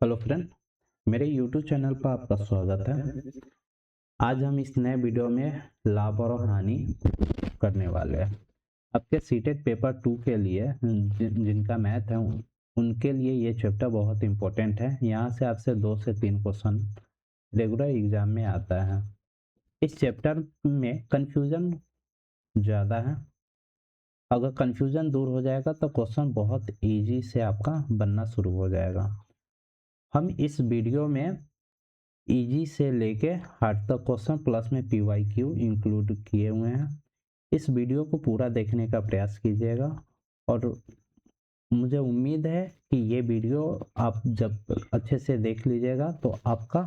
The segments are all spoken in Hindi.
हेलो फ्रेंड, मेरे YouTube चैनल पर आपका स्वागत है। आज हम इस नए वीडियो में लाभ और हानि करने वाले हैं। आपके सीटेट पेपर 2 के लिए जिनका मैथ है उनके लिए ये चैप्टर बहुत इम्पोर्टेंट है। यहाँ से आपसे 2 से 3 क्वेश्चन रेगुलर एग्जाम में आता है। इस चैप्टर में कंफ्यूजन ज़्यादा है। अगर कंफ्यूजन दूर हो जाएगा तो क्वेश्चन बहुत ईजी से आपका बनना शुरू हो जाएगा। हम इस वीडियो में इजी से लेके हार्ड तक क्वेश्चन प्लस में PYQ इंक्लूड किए हुए हैं। इस वीडियो को पूरा देखने का प्रयास कीजिएगा और मुझे उम्मीद है कि ये वीडियो आप जब अच्छे से देख लीजिएगा तो आपका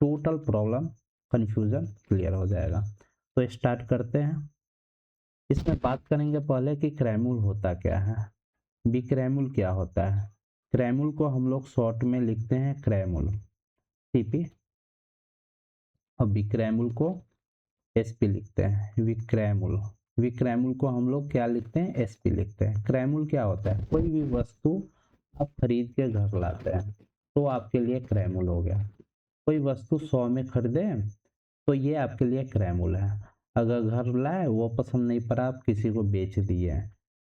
टोटल प्रॉब्लम कन्फ्यूज़न क्लियर हो जाएगा। तो स्टार्ट करते हैं। इसमें बात करेंगे पहले कि क्रैमुल होता क्या है। बिक्रैमुल क्या होता है। क्रैमुल को हम लोग शॉर्ट में लिखते हैं क्रैमुल, CP, और बिक्रैमुल को SP लिखते हैं। विक्रैमुल, विक्रैमुल को हम लोग क्या लिखते हैं, SP लिखते हैं। क्रैमुल क्या होता है, कोई भी वस्तु आप खरीद के घर लाते हैं तो आपके लिए क्रैमुल हो गया। कोई वस्तु 100 में खरीदे तो ये आपके लिए क्रैमुल है। अगर घर लाए, वो पसंद नहीं पड़ा, आप किसी को बेच दिए,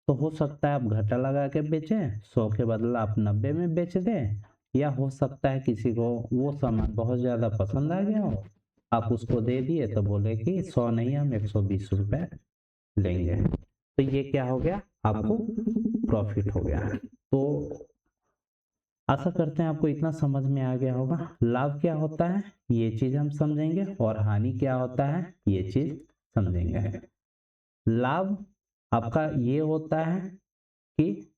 तो हो सकता है आप घाटा लगा के बेचें, 100 के बदला आप 90 में बेच दें, या हो सकता है किसी को वो सामान बहुत ज़्यादा पसंद आ गया हो, आप उसको दे दिए तो बोले कि 100 नहीं, हम 120 रुपये लेंगे। तो ये क्या हो गया, आपको प्रॉफिट हो गया। तो आशा करते हैं आपको इतना समझ में आ गया होगा। लाभ क्या होता है ये चीज़ हम समझेंगे, और हानि क्या होता है ये चीज़ समझेंगे। लाभ आपका ये होता है कि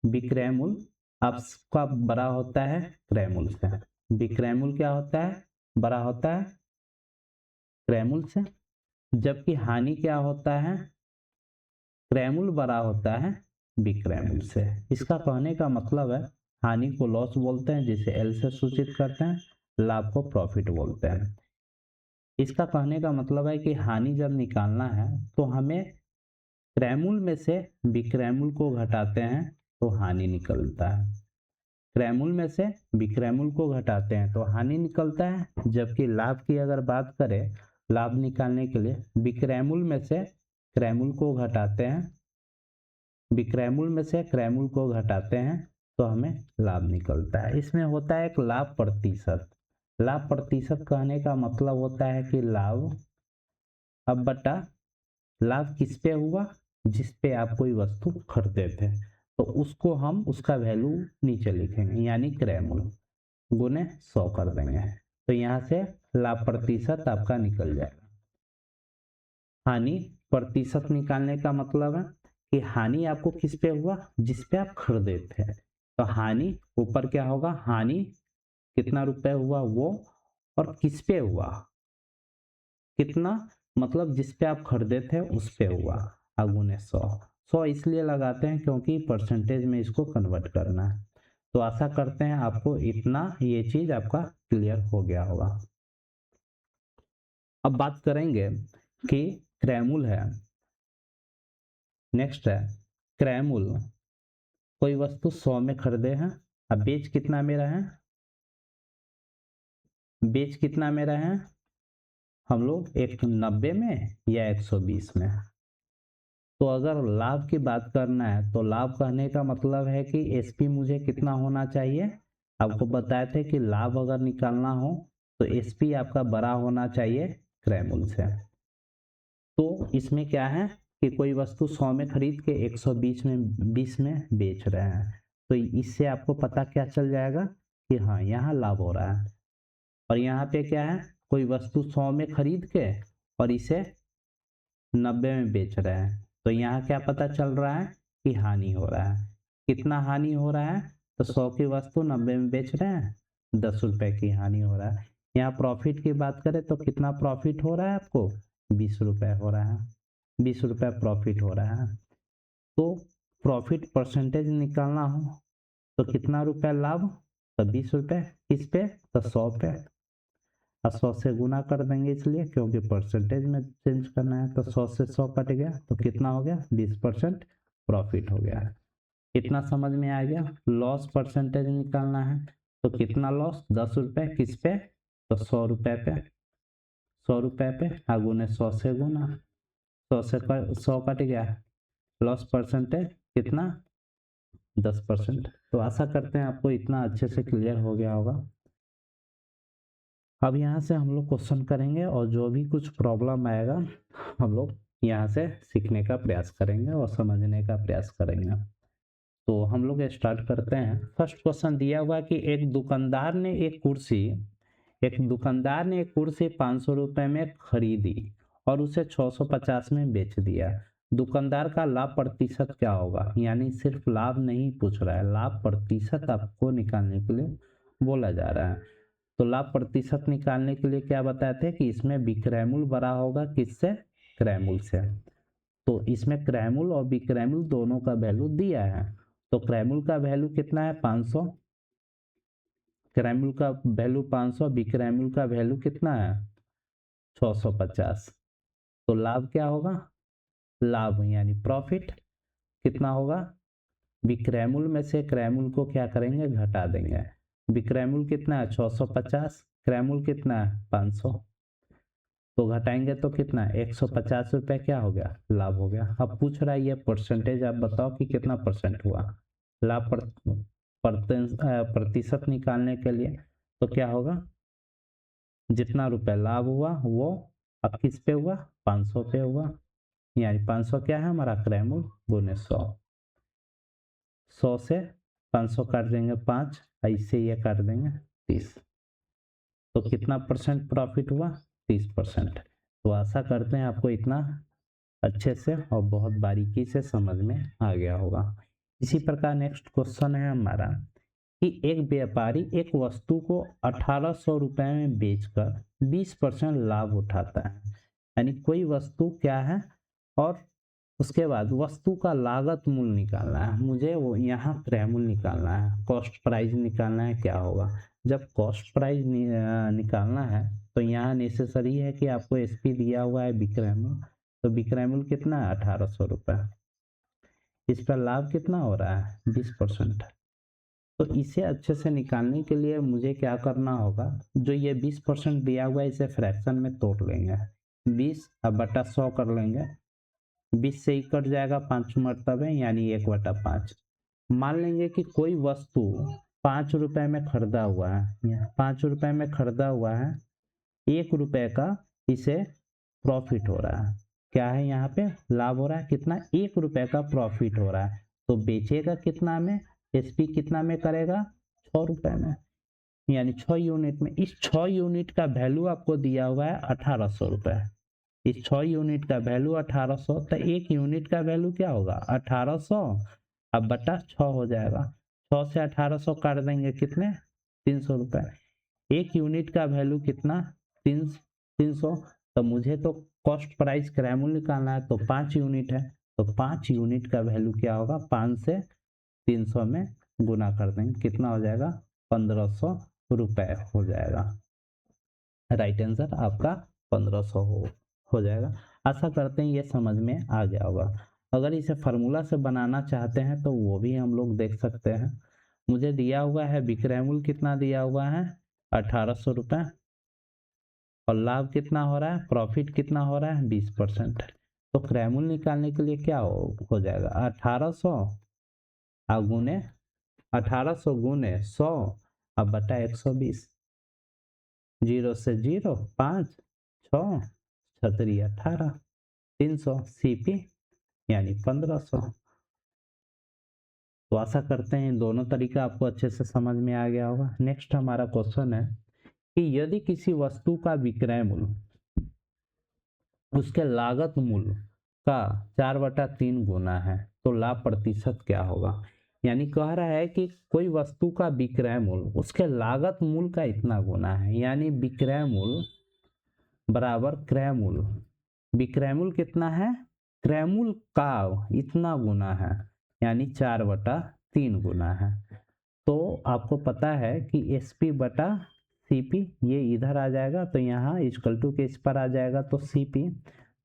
विक्रयमूल आपका बड़ा होता है क्रयमूल से। विक्रयमूल क्या होता है, बड़ा होता है क्रयमूल से। जबकि हानि क्या होता है, क्रयमूल बड़ा होता है विक्रयमूल से। इसका कहने का मतलब है, हानि को लॉस बोलते हैं जिसे L से सूचित करते हैं, लाभ को प्रॉफिट बोलते हैं। इसका कहने का मतलब है कि हानि जब निकालना है तो हमें क्रयमूल में से विक्रयमूल को घटाते हैं तो हानि निकलता है, क्रयमूल में से विक्रयमूल को घटाते हैं तो हानि निकलता है। जबकि लाभ की अगर बात करें, लाभ निकालने के लिए विक्रयमूल में से क्रयमूल को घटाते हैं, विक्रयमूल में से क्रयमूल को घटाते हैं तो हमें लाभ निकलता है। इसमें होता है एक लाभ प्रतिशत। लाभ प्रतिशत कहने का मतलब होता है कि लाभ अब बटा लाभ किस पे हुआ, जिस पे आप कोई वस्तु खरीदे थे, तो उसको हम उसका वैल्यू नीचे लिखेंगे, यानी क्रयमूल गुने 100 कर देंगे। तो यहाँ से लाभ प्रतिशत आपका निकल जाएगा। हानि प्रतिशत निकालने का मतलब है कि हानि आपको किस पे हुआ, जिस पे आप खरीदे थे। तो हानि ऊपर क्या होगा, हानि कितना रुपए हुआ वो, और किस पे हुआ, कितना मतलब जिस पे आप खरीदे थे उस पे हुआ, गुने 100। 100 इसलिए लगाते हैं क्योंकि परसेंटेज में इसको कन्वर्ट करना है। तो आशा करते हैं आपको इतना ये चीज आपका क्लियर हो गया होगा। अब बात करेंगे कि क्रयमूल है, नेक्स्ट है क्रयमूल। कोई वस्तु 100 में खरीदे हैं, अब बेच कितना में रहे हैं, बेच कितना में रहे हैं हम लोग, 90 में या 120 में। तो अगर लाभ की बात करना है तो लाभ कहने का मतलब है कि SP मुझे कितना होना चाहिए। आपको बताए थे कि लाभ अगर निकालना हो तो SP आपका बड़ा होना चाहिए क्रयमूल से। तो इसमें क्या है कि कोई वस्तु 100 में खरीद के 120 में 20 में बेच रहे हैं, तो इससे आपको पता क्या चल जाएगा कि हाँ यहाँ लाभ हो रहा है। और यहाँ पे क्या है, कोई वस्तु 100 में खरीद के और इसे 90 में बेच रहे हैं, तो यहाँ क्या पता चल रहा है कि हानि हो रहा है। कितना हानि हो रहा है, तो 100 की वस्तु 90 में बेच रहे हैं, 10 रुपए की हानि हो रहा है। यहाँ प्रॉफिट की बात करें तो कितना प्रॉफिट हो रहा है आपको, 20 रुपए हो रहा है, 20 रुपए प्रॉफिट हो रहा है। तो प्रॉफिट परसेंटेज निकालना हो तो कितना रुपए लाभ, तो 20 रुपए, किस पे, तो 100 पे, 100 से गुना कर देंगे इसलिए क्योंकि परसेंटेज में चेंज करना है। तो 100 से 100 कट गया तो कितना हो गया, 20% प्रॉफिट हो गया है। कितना समझ में आ गया? लॉस परसेंटेज निकालना है, तो कितना लॉस? 10 रुपये, किस पे? तो 100 रुपये पे, 100 रुपये पे गुने 100 से गुना, 100 से 100 कट गया, लॉस परसेंटेज कितना? 10%। तो आशा करते हैं आपको इतना अच्छे से क्लियर हो गया होगा। अब यहाँ से हम लोग क्वेश्चन करेंगे और जो भी कुछ प्रॉब्लम आएगा हम लोग यहाँ से सीखने का प्रयास करेंगे और समझने का प्रयास करेंगे। तो हम लोग स्टार्ट करते हैं। फर्स्ट क्वेश्चन दिया हुआ कि एक दुकानदार ने एक कुर्सी 500 रुपये में खरीदी और उसे 650 में बेच दिया। दुकानदार का लाभ प्रतिशत क्या होगा? यानी सिर्फ लाभ नहीं पूछ रहा है, लाभ प्रतिशत आपको निकालने के लिए बोला जा रहा है। तो लाभ प्रतिशत निकालने के लिए क्या बताते हैं कि इसमें विक्रय मूल्य बड़ा होगा किससे? क्रय मूल्य से। तो इसमें क्रय मूल्य और विक्रय मूल्य दोनों का वैल्यू दिया है। तो क्रय मूल्य का वैल्यू कितना है? 500। क्रय मूल्य का वैल्यू 500, विक्रय मूल्य का वैल्यू कितना है? 650। तो लाभ क्या होगा? लाभ यानी प्रॉफिट कितना होगा? विक्रय मूल्य में से क्रय मूल्य को क्या करेंगे? घटा देंगे। विक्रय मूल्य कितना है? 650। क्रय मूल्य कितना है? 500। तो घटाएंगे तो कितना? 150 रुपये क्या हो गया? लाभ हो गया। अब पूछ रहा है ये परसेंटेज आप बताओ कि कितना परसेंट हुआ लाभ प्रतिशत निकालने के लिए। तो क्या होगा? जितना रुपए लाभ हुआ वो अब किस पे हुआ? 500 पे हुआ। यानी 500 क्या है हमारा? क्रय मूल्य गुने 100। 100 से 500 काट देंगे 5, ऐसे ये काट देंगे 30। तो कितना परसेंट प्रॉफिट हुआ? 30%। तो आशा करते हैं आपको इतना अच्छे से और बहुत बारीकी से समझ में आ गया होगा। इसी प्रकार नेक्स्ट क्वेश्चन है हमारा कि एक व्यापारी एक वस्तु को 1800 रुपये में बेचकर 20% लाभ उठाता है। यानी कोई वस्तु क्या है और उसके बाद वस्तु का लागत मूल्य निकालना है मुझे, वो यहाँ क्रय मूल्य निकालना है, कॉस्ट प्राइस निकालना है। क्या होगा? जब कॉस्ट प्राइस निकालना है तो यहाँ नेसेसरी है कि आपको एसपी दिया हुआ है विक्रय मूल्य। तो विक्रय मूल्य कितना है? 1800 रुपये। इस पर लाभ कितना हो रहा है? 20%। तो इसे अच्छे से निकालने के लिए मुझे क्या करना होगा? जो ये 20% दिया हुआ है इसे फ्रैक्शन में तोड़ लेंगे। 20 अब बटा 100 कर लेंगे। 20 से ही कट जाएगा 5 मरतबे यानी 1/5। मान लेंगे कि कोई वस्तु 5 रुपए में खरीदा हुआ है, 5 रुपए में खरीदा हुआ है, 1 रुपए का इसे प्रॉफिट हो रहा है। क्या है यहाँ पे? लाभ हो रहा है। कितना? 1 रुपए का प्रॉफिट हो रहा है। तो बेचेगा कितना में? एसपी कितना में करेगा? 6 रुपए में, यानी 6 यूनिट में। इस 6 यूनिट का वैल्यू आपको दिया हुआ है 1800 रुपये। इस 6 यूनिट का वैल्यू 1800, तो एक यूनिट का वैल्यू क्या होगा? 1800 अब बटा 6 हो जाएगा। 6 से 1800 काट देंगे कितने? 300 रुपये। एक यूनिट का वैल्यू कितना? 300। तो मुझे तो कॉस्ट प्राइस क्रय मूल्य निकालना है, तो 5 यूनिट है। तो 5 यूनिट का वैल्यू क्या होगा? 5 से 300 में गुना कर देंगे, कितना हो जाएगा? 1500 रुपये हो जाएगा। राइट आंसर आपका 1500 हो जाएगा। आशा करते हैं ये समझ में आ गया होगा। अगर इसे फार्मूला से बनाना चाहते हैं तो वो भी हम लोग देख सकते हैं। मुझे दिया हुआ है विक्रय मूल्य कितना दिया हुआ है? 1800 रुपये। और लाभ कितना हो रहा है? प्रॉफिट कितना हो रहा है? 20%। तो क्रय मूल्य निकालने के लिए क्या हो जाएगा? 1800 गुने 1800 गुने 100 अब बटा 120। 0 से 0 5 6 छतरी 18 300 सीपी यानी 1500। तो आशा करते हैं दोनों तरीका आपको अच्छे से समझ में आ गया होगा। नेक्स्ट हमारा क्वेश्चन है कि यदि किसी वस्तु का विक्रय मूल्य उसके लागत मूल्य का 4/3 गुना है तो लाभ प्रतिशत क्या होगा? यानी कह रहा है कि कोई वस्तु का विक्रय मूल्य उसके लागत मूल्य का इतना गुना है, यानी विक्रय मूल्य बराबर क्रय मूल्य। विक्रय मूल्य कितना है? क्रय मूल्य का इतना गुना है, यानी 4/3 गुना है। तो आपको पता है कि एसपी बटा सीपी ये इधर आ जाएगा, तो यहाँ इक्वल टू के इस पर आ जाएगा, तो सीपी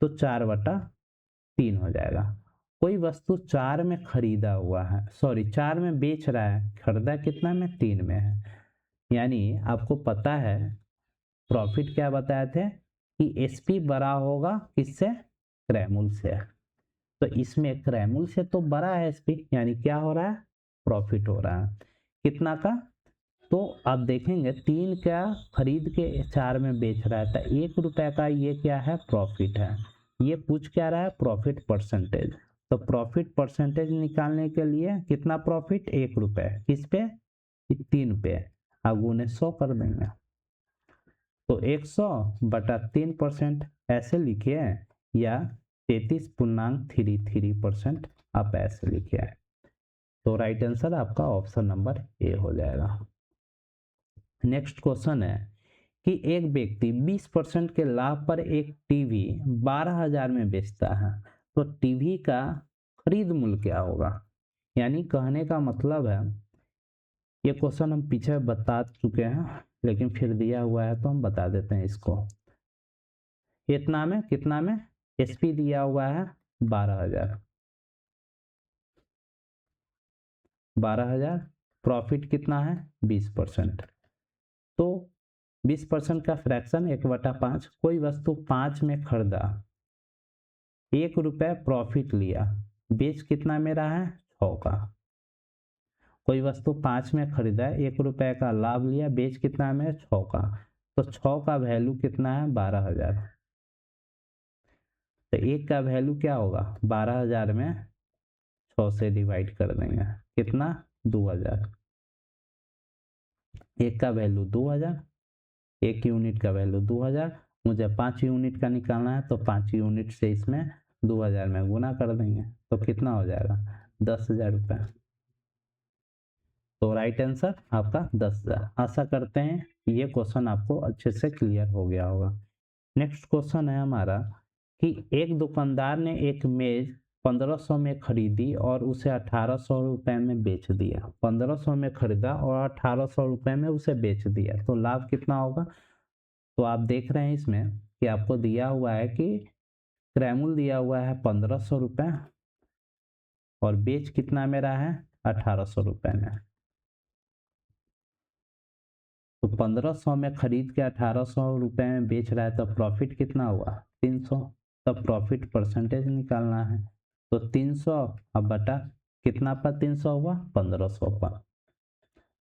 तो 4/3 हो जाएगा। कोई वस्तु 4 में खरीदा हुआ है, सॉरी 4 में बेच रहा है, खरीदा कितना में, 3 में है। यानी आपको पता है प्रॉफिट क्या बताए थे कि एसपी बड़ा होगा किससे, क्रय से। तो इसमें क्रय से तो बड़ा है एसपी, यानी क्या हो रहा है, प्रॉफिट हो रहा है। कितना का, तो आप देखेंगे 3 क्या खरीद के 4 में बेच रहा है, तो 1 रुपए का ये क्या है, प्रॉफिट है। ये पूछ क्या रहा है, प्रॉफिट परसेंटेज। तो प्रॉफिट परसेंटेज निकालने के लिए कितना प्रॉफिट, 1 रुपए, किस पे, 3 पे, अब गुने 100 कर देंगे। तो 100 बटा 3% ऐसे लिखिए, या 33.33% आप ऐसे लिखिए। तो राइट आंसर आपका ऑप्शन नंबर ए हो जाएगा। नेक्स्ट क्वेश्चन है कि एक व्यक्ति 20% के लाभ पर एक टीवी 12,000 में बेचता है, तो टीवी का खरीद मूल्य क्या होगा। यानी कहने का मतलब है, ये क्वेश्चन हम पीछे बता चुके हैं लेकिन फिर दिया हुआ है तो हम बता देते हैं इसको। इतना में कितना में, एसपी दिया हुआ है 12,000, 12,000, प्रॉफिट कितना है 20%। तो 20% का फ्रैक्शन 1/5। कोई वस्तु 5 में खरीदा, 1 रुपए प्रॉफिट लिया, बेच कितना में रहा है, 6 का। कोई वस्तु 5 में खरीदा, 1 रुपए का लाभ लिया, बेच कितना में, 6 का। तो 6 का वैल्यू कितना है, 12,000। तो एक का वैल्यू क्या होगा, 12,000 में 6 से डिवाइड कर देंगे, कितना, 2,000। एक का वैल्यू 2,000, एक यूनिट का वैल्यू 2,000। मुझे 5 यूनिट का निकालना है, तो 5 यूनिट से इसमें 2,000 में गुना कर देंगे, तो कितना हो जाएगा, 10,000 रुपये। तो राइट आंसर आपका 10,000। आशा करते हैं ये क्वेश्चन आपको अच्छे से क्लियर हो गया होगा। नेक्स्ट क्वेश्चन है हमारा कि एक दुकानदार ने एक मेज 1500 में खरीदी और उसे 1800 रुपये में बेच दिया। 1500 में खरीदा और 1800 रुपये में उसे बेच दिया, तो लाभ कितना होगा। तो आप देख रहे हैं इसमें कि आपको दिया हुआ है कि क्रय मूल्य दिया हुआ है 1500 रुपये और बेच कितना में रहा है, 1800 रुपये में। तो 1500 में खरीद के 1800 रुपये में बेच रहा है, तो प्रॉफिट कितना हुआ, 300। तब प्रॉफिट परसेंटेज निकालना है, तो 300 अब बटा कितना पर 300 हुआ, 1500 पर,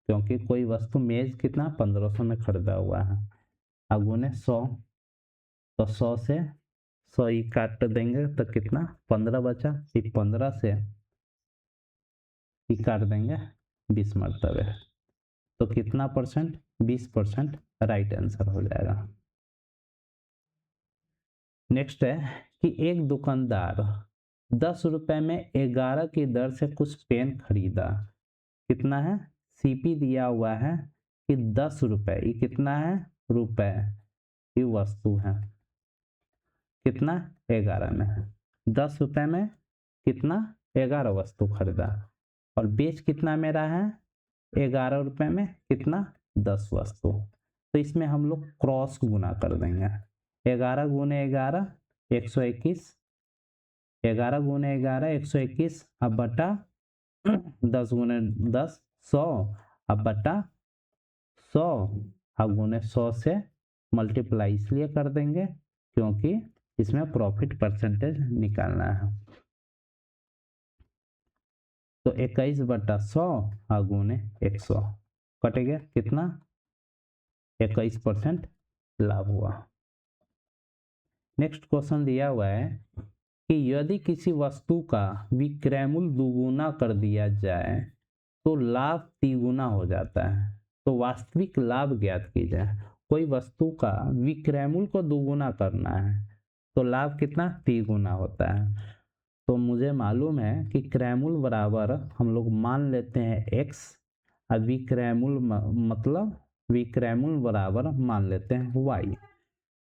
क्योंकि कोई वस्तु मेज कितना 1500 में खरीदा हुआ है। अब गुने 100, तो 100 से 100 ही काट देंगे तो कितना 15 बचा, फिर 15 से ही काट देंगे 20 मरतबे, तो कितना परसेंट, 20% राइट आंसर हो जाएगा। नेक्स्ट है कि एक दुकानदार 10 रुपए में 11 की दर से कुछ पेन खरीदा। कितना है, सीपी दिया हुआ है कि 10 रुपए, ये कितना है, रुपए की वस्तु है, कितना 11 में है। 10 रुपए में कितना, 11 वस्तु खरीदा और बेच कितना में रहा है, 11 रुपए में कितना, 10 वस्तु। तो इसमें हम लोग क्रॉस गुना कर देंगे, 11 गुने 11 121, 11 गुने 11 121, अब बटा 10 गुने 10 100, अब बटा 100, अब गुने 100 से मल्टीप्लाई इसलिए कर देंगे क्योंकि इसमें प्रॉफिट परसेंटेज निकालना है। तो 21/100 गुने 100 कट गया, कितना 21% लाभ हुआ। नेक्स्ट क्वेश्चन दिया हुआ है कि यदि किसी वस्तु का विक्रय मूल्य दुगुना कर दिया जाए तो लाभ तिगुना हो जाता है। तो वास्तविक लाभ ज्ञात कीजिए। कोई वस्तु का विक्रय मूल्य को दुगुना करना है तो लाभ कितना, तिगुना होता है। तो मुझे मालूम है कि क्रय मूल्य बराबर हम लोग मान लेते हैं x, और विक्रय मूल्य मतलब विक्रय मूल्य बराबर मान लेते हैं y।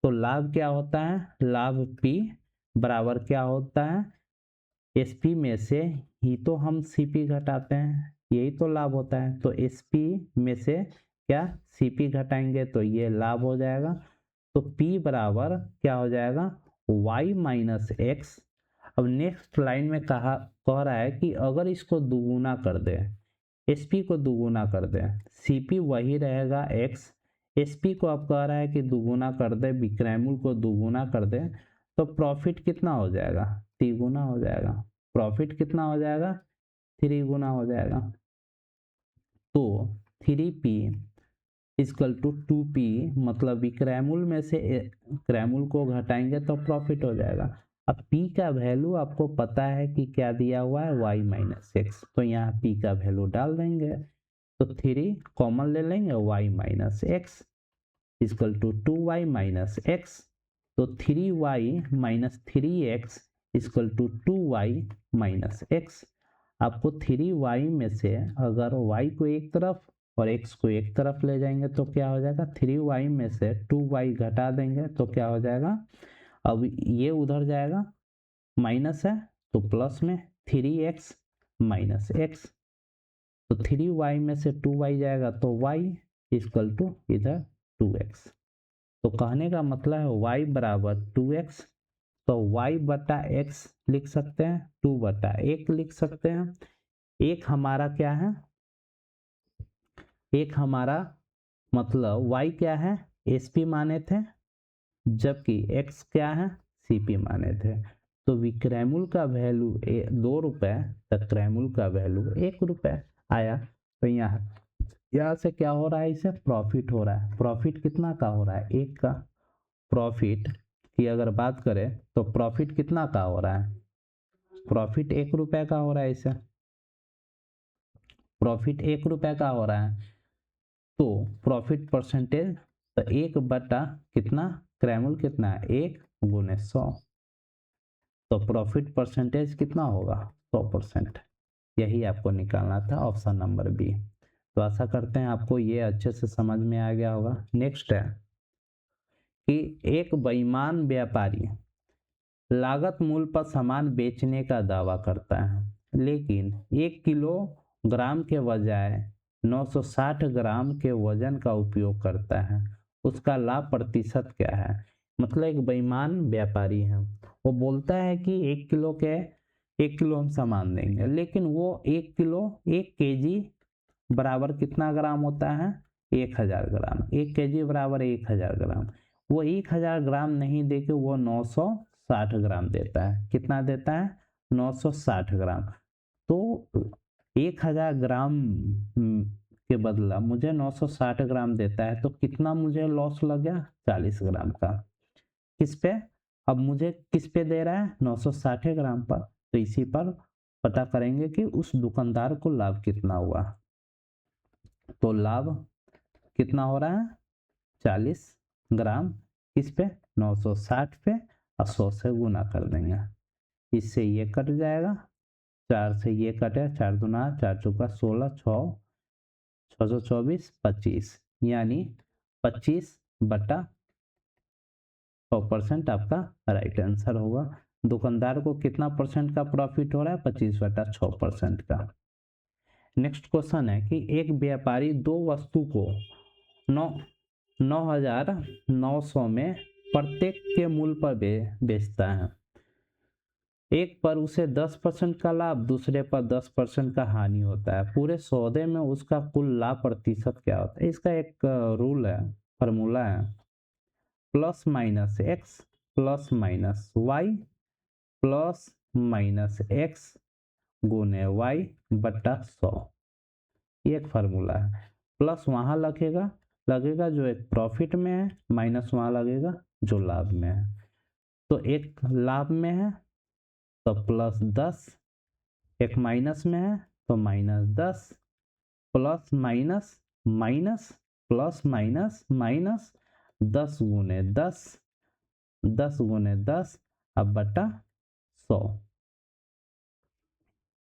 तो लाभ क्या होता है, लाभ P बराबर क्या होता है, SP में से ही तो हम CP घटाते हैं, यही तो लाभ होता है। तो SP में से क्या CP घटाएंगे तो ये लाभ हो जाएगा। तो P बराबर क्या हो जाएगा, y माइनस x, अब नेक्स्ट लाइन में कह रहा है कि अगर इसको दुगुना कर दे, एसपी को दुगुना कर दे, सीपी वही रहेगा एक्स, एसपी को अब कह रहा है कि दुगुना कर दे, विक्रयमूल्य को दुगुना कर दे, तो प्रॉफिट कितना हो जाएगा, तिगुना हो जाएगा। प्रॉफिट कितना हो जाएगा, 3 गुना हो जाएगा। तो 3p इक्वल टू 2p, मतलब विक्रयमूल्य में से क्रयमूल्य को घटाएंगे तो प्रॉफिट हो जाएगा। अब p का वैल्यू आपको पता है कि क्या दिया हुआ है, y माइनस एक्स, तो यहाँ p का वैल्यू डाल देंगे, तो 3 कॉमन ले लेंगे, y minus x equal to 2y minus x, तो 3y minus 3x equal to 2y minus x. आपको 3y में से अगर y को एक तरफ और x को एक तरफ ले जाएंगे तो क्या हो जाएगा, 3y में से 2y घटा देंगे तो क्या हो जाएगा, अब ये उधर जाएगा, माइनस है तो प्लस में 3x माइनस एक्स, तो 3y में से 2y जाएगा तो y इक्वल टू इधर 2x। तो कहने का मतलब है y बराबर 2x, तो y बटा x लिख सकते हैं, 2 बटा 1 लिख सकते हैं। एक हमारा क्या है, एक हमारा मतलब y क्या है, sp माने थे, जबकि x क्या है, cp माने थे। तो विक्रयमूल्य का वैल्यू 2 रुपये, तो क्रयमूल्य का वैल्यू 1 रुपये आया। तो यहाँ से क्या हो रहा है, इसे प्रॉफिट हो रहा है। प्रॉफिट कितना का हो रहा है, 1 का। प्रॉफिट की अगर बात करें तो प्रॉफिट कितना का हो रहा है, प्रॉफिट 1 रुपये का हो रहा है, इसे प्रॉफिट 1 रुपये का हो रहा है। तो प्रॉफिट परसेंटेज, तो 1 बटा कितना, क्रयमूल्य कितना है, 1 गुने 100, तो प्रॉफिट परसेंटेज कितना होगा, 100%। यही आपको निकालना था, ऑप्शन नंबर बी। तो आशा करते हैं आपको ये अच्छे से समझ में आ गया होगा। नेक्स्ट है कि एक बेईमान व्यापारी लागत मूल्य पर सामान बेचने का दावा करता है, लेकिन 1 किलोग्राम के बजाय 960 ग्राम के वजन का उपयोग करता है, उसका लाभ प्रतिशत क्या है। मतलब एक बेईमान व्यापारी है, वो बोलता है कि 1 किलो हम सामान देंगे, लेकिन वो 1 केजी बराबर कितना ग्राम होता है, 1000 ग्राम। 1 केजी बराबर 1000 ग्राम, वो 1000 ग्राम नहीं देके वो 960 ग्राम देता है। कितना देता है, 960 ग्राम। तो 1000 ग्राम के बदला मुझे 960 ग्राम देता है, तो कितना मुझे लॉस लग गया, 40 ग्राम का। किस पे, अब मुझे किस पे दे रहा है, 960 ग्राम पर, तो इसी पर पता करेंगे कि उस दुकानदार को लाभ कितना हुआ। तो लाभ कितना हो रहा है, 40 ग्राम, किस पे, 960 पे, और 100 से गुना कर देंगे। इससे ये कट जाएगा, 4 से ये कटे, 4 दूना 4 चौका 16, 624, 25, यानी 25 बटा 100% आपका राइट आंसर होगा। दुकानदार को कितना परसेंट का प्रॉफिट हो रहा है, 25 बटा 6% का। नेक्स्ट क्वेश्चन है कि एक व्यापारी 2 वस्तु को 9,900 में प्रत्येक के मूल्य पर बेचता है। एक पर उसे 10% का लाभ, दूसरे पर 10% का हानि होता है। पूरे सौदे में उसका कुल लाभ प्रतिशत क्या होता है। इसका एक रूल है, फार्मूला है, plus minus x plus minus y plus minus x गुने वाई बटा 100। ये एक फार्मूला है। प्लस वहां लगेगा जो एक प्रॉफिट में है, माइनस वहां लगेगा जो लाभ में है। तो एक लाभ में है तो प्लस 10, एक माइनस में है तो minus 10, plus minus minus plus minus minus 10 गुने 10, 10 गुने 10 अब बटा 100।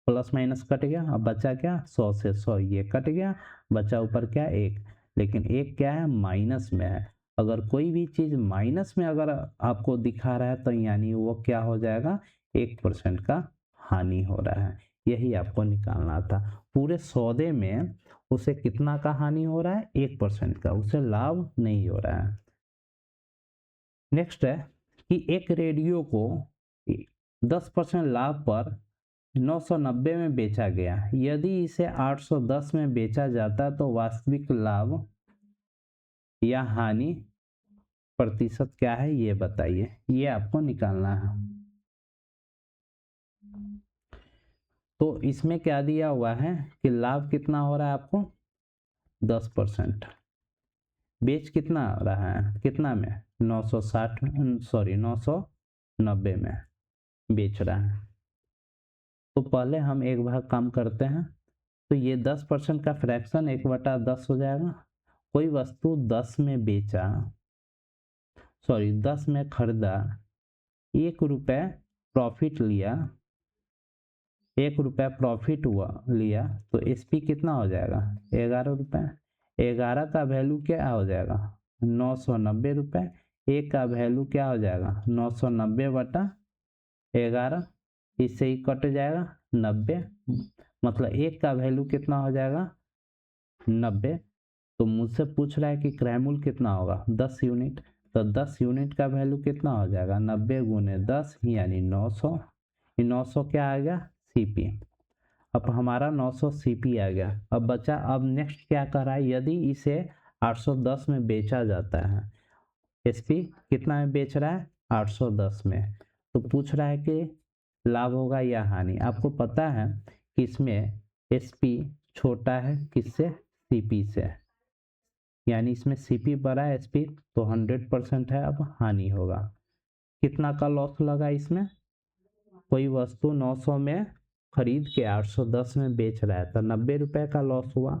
प्लस माइनस कट गया, अब बचा क्या, 100 से 100 ये कट गया, बचा ऊपर क्या, 1। लेकिन एक क्या है, माइनस में है। अगर कोई भी चीज माइनस में अगर आपको दिखा रहा है तो यानी वो क्या हो जाएगा, 1% का हानि हो रहा है। यही आपको निकालना था। पूरे सौदे में उसे कितना का हानि हो रहा है, 1% का, उसे लाभ नहीं हो रहा है। नेक्स्ट है कि एक रेडियो को 10% लाभ पर 990 में बेचा गया। यदि इसे 810 में बेचा जाता तो वास्तविक लाभ या हानि प्रतिशत क्या है ये बताइए, ये आपको निकालना है। तो इसमें क्या दिया हुआ है कि लाभ कितना हो रहा है आपको 10%, बेच कितना रहा है, कितना में 990 में बेच रहा है। तो पहले हम एक भाग काम करते हैं। तो ये 10% का फ्रैक्शन 1/10 हो जाएगा। कोई वस्तु 10 में बेचा, 10 में खरीदा, 1 रुपये प्रॉफिट लिया, 1 रुपया प्रॉफिट हुआ लिया, तो एसपी कितना हो जाएगा 11 रुपये। 11 का वैल्यू क्या हो जाएगा 990 रुपये। 1 का वैल्यू क्या हो जाएगा 990/11, इससे ही कट जाएगा 90, मतलब 1 का वैल्यू कितना हो जाएगा 90। तो मुझसे पूछ रहा है कि क्रय मूल्य कितना होगा 10 यूनिट, तो 10 यूनिट का वैल्यू कितना हो जाएगा 90 × 10 यानी 900। 900 क्या आ गया सीपी। अब हमारा 900 सीपी आ गया। अब बचा, अब नेक्स्ट क्या कर रहा है, यदि इसे 810 में बेचा जाता है, एसपी कितना में बेच रहा है 810 में, तो पूछ रहा है कि लाभ होगा या हानि। आपको पता है कि इसमें एसपी छोटा है किससे सीपी से, यानी इसमें सीपी बड़ा है एसपी तो 100% है, अब हानि होगा। कितना का लॉस लगा इसमें, कोई वस्तु 900 में खरीद के 810 में बेच रहा है तो 90 रुपये का लॉस हुआ।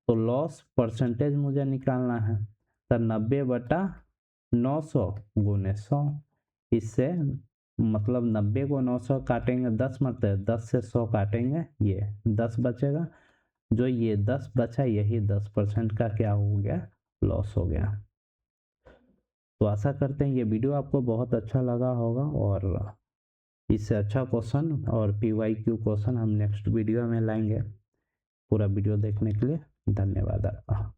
तो लॉस परसेंटेज मुझे निकालना है, तो 90/900 × 100। इससे मतलब 90 को 900 काटेंगे 10 मतलब 10 से 100 काटेंगे, ये 10 बचेगा। जो ये 10 बचा यही 10% का क्या हो गया लॉस हो गया। तो आशा करते हैं ये वीडियो आपको बहुत अच्छा लगा होगा, और इससे अच्छा क्वेश्चन और PYQ क्वेश्चन हम नेक्स्ट वीडियो में लाएंगे। पूरा वीडियो देखने के लिए धन्यवाद आपका।